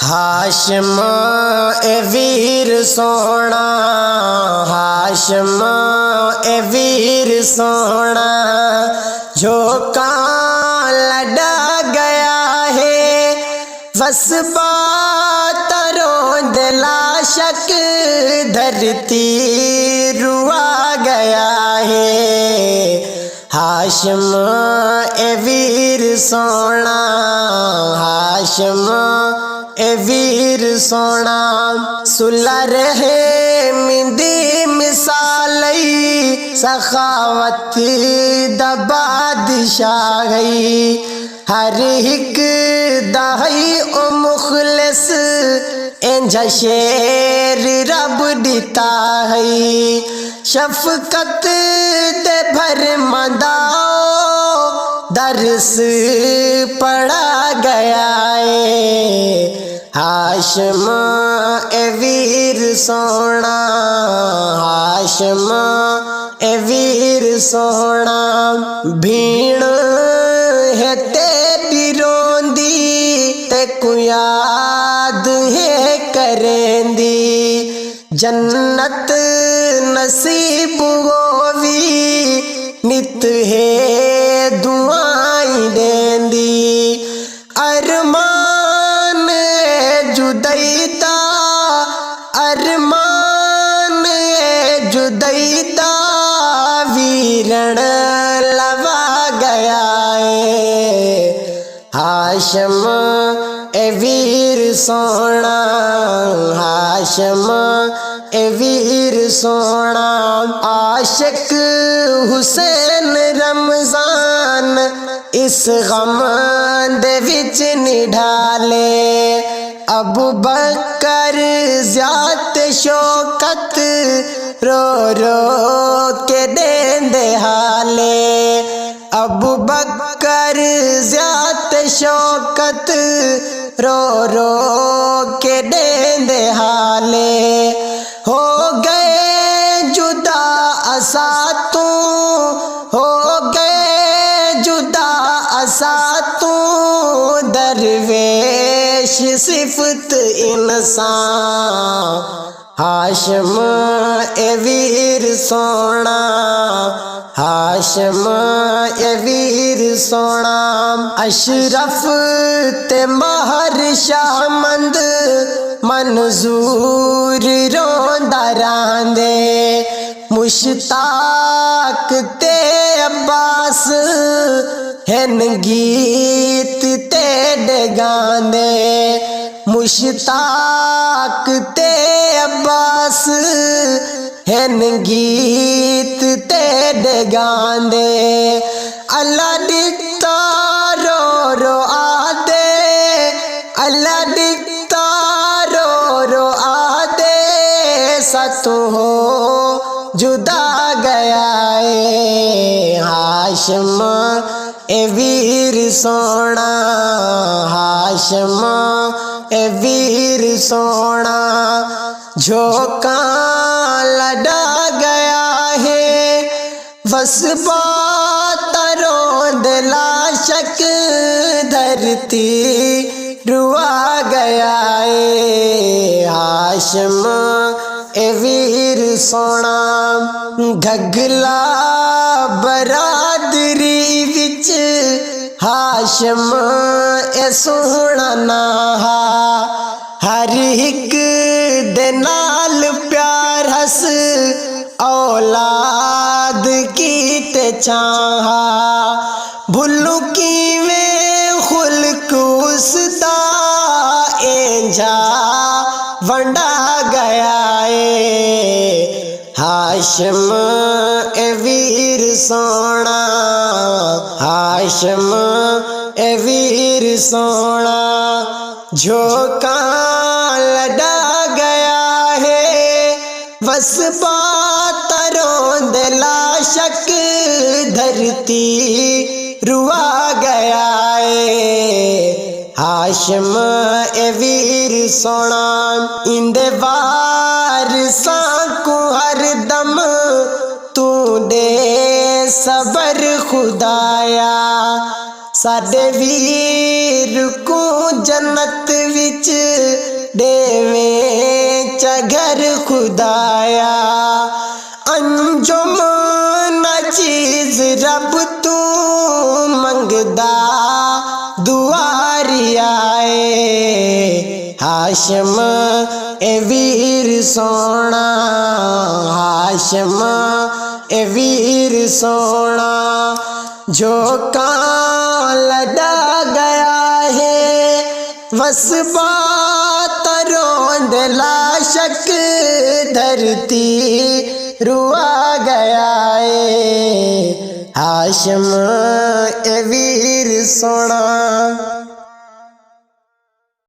हाशम ए वीर सोना, हाशम ए वीर सोना, जो कां लड़ा गया है वसबा तरों दिला शक धरती रुआ गया है। हाशम ए वीर सोना, हाशम ए वीर सोना, सुला रहे मिंदी मिसालई सखावत दा बादशाही, हर एक दही ओ मुखलिस इंजा शेर रब दिता है। शफकत दे भर मंदाओ दरस पढ़ा गया है। हाशम ए वीर सोना, हाशम ए वीर सोना, भीड़ है तेरी रोंदी ते को याद है करेंदी, जन्नत नसीब होवी नित है दुआई देंदी। अरमान जुदैता, अरमान जुदैता वीरण लवा गया है। हाशम ए वीर सोना, हाशम ए वीर सोना, आशिक हुसैन रमजान इस गम दे विच निढाले, अबू बकर ज़्यात शौकत रो रो के देंदे हाले, अबू बकर ज़्यात शौकत रो रो के देंदे हाले। हो गए जुदा असा तू, हो गए जुदा असा तू, दरवेश सिफत इंसान। हाशम ए वीर सोना, हाशम ए वीर सोना, अशरफ ते महर शाहमंद मंजूर रोंदा रांदे, मुश्ताक ते अब्बास हैन गीत ते डगांदे, मुश्ताक ते अब्बास हैन गीत ते डगांदे। अल्लाह दिखता रो रो आदे, अल्लाह दिखता रो रो आदे, सतु हो जुदा गया है। हाशम ए वीर सोना, हाशम ए वीर सोना, झोंका लड़ा गया है वसबा तरों दिला शक धरती रुआ गया है। हाशम ए वीर सोना, घगला बरादरी विच हाशम ए सोना नाहा, हर एक दे नाल प्यार हस औलाद की ते चाहा, भुल्लू कीवें खुल्क उसदा इंजा वंडा गया है। हाशम ए वीर सोना, हाशम ए वीर सोना, झोंका लड़ा गया है वसबा तरों दिला शक धरती रुआ गया है। हाशम ए वीर सोना, इंदे वारसां को हर दम तू दे सबर खुदाया, साडे वीर को जन्नत विच گھر خدایا انجم نہ چیز رب تو منگدا دواری آئے ہاشم اے ویر سونا ہاشم اے ویر سونا جو کان لڈا گیا ہے وسبا تروند لا شک دھرتی روا گیا ہے ہاشم اے ویر سونا